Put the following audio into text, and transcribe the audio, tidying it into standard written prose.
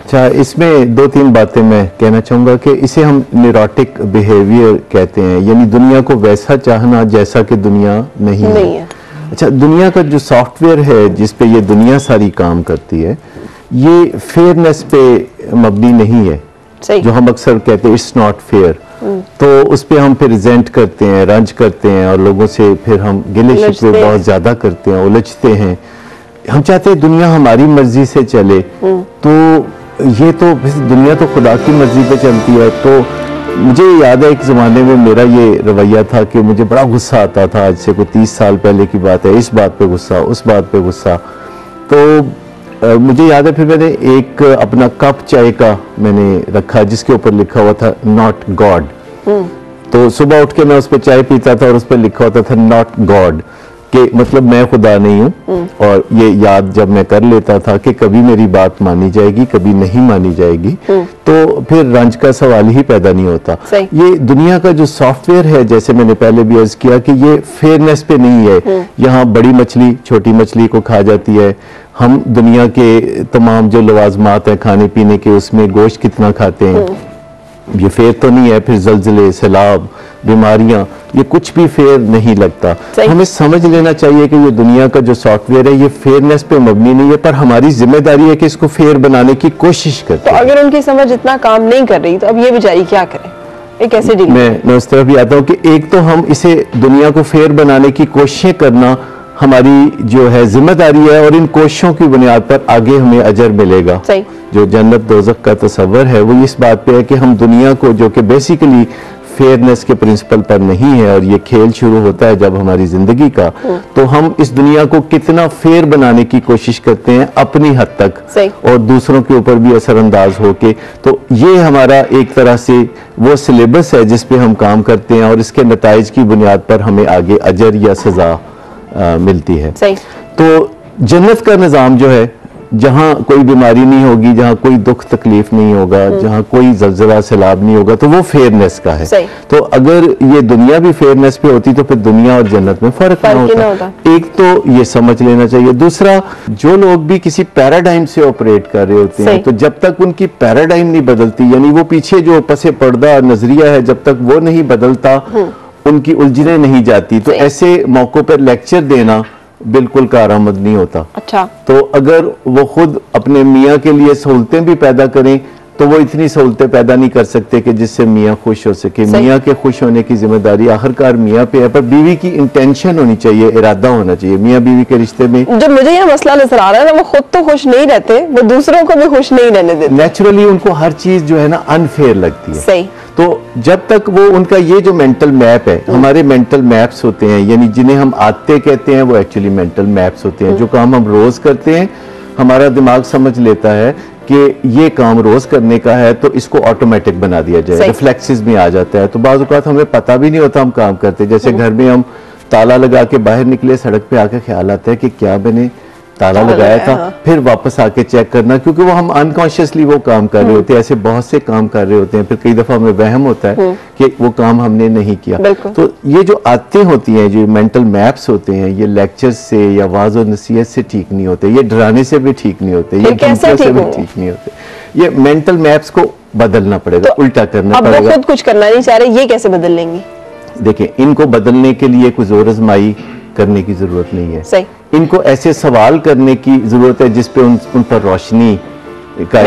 अच्छा, इसमें दो तीन बातें मैं कहना चाहूँगा कि इसे हम न्यूरोटिक बिहेवियर कहते हैं, यानी दुनिया को वैसा चाहना जैसा कि दुनिया नहीं है। अच्छा, दुनिया का जो सॉफ्टवेयर है जिस पे ये दुनिया सारी काम करती है, ये फेयरनेस पे मबनी नहीं है। जो हम अक्सर कहते हैं इट्स नॉट फेयर, तो उस पे हम फिर रिजेंट करते हैं, रंज करते हैं और लोगों से फिर हम गिले शिकवे बहुत ज्यादा करते हैं, उलझते हैं। हम चाहते हैं दुनिया हमारी मर्जी से चले, तो ये तो दुनिया तो खुदा की मर्जी पे चलती है। तो मुझे याद है एक ज़माने में मेरा ये रवैया था कि मुझे बड़ा गुस्सा आता था, आज से कोई 30 साल पहले की बात है, इस बात पे गुस्सा, उस बात पे गुस्सा। तो मुझे याद है फिर मैंने एक अपना कप चाय का मैंने रखा जिसके ऊपर लिखा हुआ था नॉट गॉड। तो सुबह उठ के मैं उस पर चाय पीता था और उस पर लिखा होता था नॉट गॉड, कि मतलब मैं खुदा नहीं हूँ। और ये याद जब मैं कर लेता था कि कभी मेरी बात मानी जाएगी, कभी नहीं मानी जाएगी, तो फिर रंज का सवाल ही पैदा नहीं होता। ये दुनिया का जो सॉफ्टवेयर है, जैसे मैंने पहले भी अर्ज किया कि ये फेयरनेस पे नहीं है। यहाँ बड़ी मछली छोटी मछली को खा जाती है। हम दुनिया के तमाम जो लवाजमात है खाने पीने के, उसमें गोश्त कितना खाते हैं, ये फेयर तो नहीं है। फिर जलजले, सैलाब, बीमारियां, ये कुछ भी फेयर नहीं लगता। हमें समझ लेना चाहिए कि ये दुनिया का जो सॉफ्टवेयर है ये फेयरनेस पे मबनी नहीं है, पर हमारी जिम्मेदारी है कि इसको फेयर बनाने की कोशिश करें। तो अगर उनकी समझ इतना काम नहीं कर रही तो अब ये बेचारी क्या करें, ये कैसे डील? मैं उस तरफ भी आता हूँ कि एक तो हम इसे दुनिया को फेयर बनाने की कोशिशें करना हमारी जो है जिम्मेदारी है, और इन कोशिशों की बुनियाद पर आगे हमें अजर मिलेगा। जो जन्नत दोज़ख का तस्वर है वो इस बात पे है कि हम दुनिया को, जो कि बेसिकली फेयरनेस के प्रिंसिपल पर नहीं है, और ये खेल शुरू होता है जब हमारी जिंदगी का, तो हम इस दुनिया को कितना फेयर बनाने की कोशिश करते हैं अपनी हद तक, और दूसरों के ऊपर भी असरअंदाज होके। तो ये हमारा एक तरह से वो सिलेबस है जिस पे हम काम करते हैं, और इसके नताइज की बुनियाद पर हमें आगे अजर या सजा मिलती है। तो जन्नत का निज़ाम जो है, जहाँ कोई बीमारी नहीं होगी, जहाँ कोई दुख तकलीफ नहीं होगा, जहाँ कोई जलजला सैलाब नहीं होगा, तो वो फेयरनेस का है। तो अगर ये दुनिया भी फेयरनेस पे होती तो फिर दुनिया और जन्नत में फर्क ना होता। एक तो ये समझ लेना चाहिए। दूसरा, जो लोग भी किसी पैराडाइम से ऑपरेट कर रहे होते हैं, तो जब तक उनकी पैराडाइम नहीं बदलती, यानी वो पीछे जो पसे पर्दा नजरिया है, जब तक वो नहीं बदलता, उनकी उलझने नहीं जाती, तो ऐसे मौकों पर लेक्चर देना बिल्कुल कारआमद नहीं होता। अच्छा, तो अगर वो खुद अपने मियाँ के लिए सहूलतें भी पैदा करें, तो वो इतनी सहूलतें पैदा नहीं कर सकते कि जिससे मियाँ खुश हो सके। मियाँ के खुश होने की जिम्मेदारी आखिरकार मियाँ पे है, पर बीवी की इंटेंशन होनी चाहिए, इरादा होना चाहिए। मियाँ बीवी के रिश्ते में जब मुझे यह मसला नजर आ रहा है ना, वो खुद तो खुश नहीं रहते, वो दूसरों को भी खुश नहीं रहने देते। नेचुरली उनको हर चीज जो है ना अनफेयर लगती है। सही। तो जब तक वो उनका ये जो मेंटल मैप है, हमारे मेंटल मैप्स होते हैं, यानी जिन्हें हम आदतें कहते हैं, वो एक्चुअली मेंटल मैप्स होते हैं। जो काम हम रोज करते हैं, हमारा दिमाग समझ लेता है कि ये काम रोज करने का है, तो इसको ऑटोमेटिक बना दिया जाए, रिफ्लेक्सेस में आ जाता है। तो बाज़ औक़ात हमें पता भी नहीं होता हम काम करते। जैसे घर में हम ताला लगा के बाहर निकले, सड़क पे आके ख्याल आता है कि क्या मैंने ताला लगाया था, फिर वापस आके चेक करना, क्योंकि वो हम अनकॉन्शियसली वो काम कर रहे होते हैं। ऐसे बहुत से काम कर रहे होते हैं, फिर कई दफा हमें वहम होता है कि वो काम हमने नहीं किया। तो ये जो आदतें होती हैं, जो मेंटल मैप्स होते हैं, ये लेक्चर से या वाज और नसीहत से ठीक नहीं होते, ये डराने से भी ठीक नहीं होते, ये धमकियों से भी ठीक नहीं होते। ये मेंटल मैप्स को बदलना पड़ेगा, उल्टा करना पड़ेगा। अब वो खुद कुछ करना नहीं चाह रहे, ये कैसे बदल लेंगे? देखिए, इनको बदलने के लिए कोई जोर आजमाई करने की जरूरत नहीं है। सही। इनको ऐसे सवाल करने की जरूरत है जिस पे उन पर रोशनी का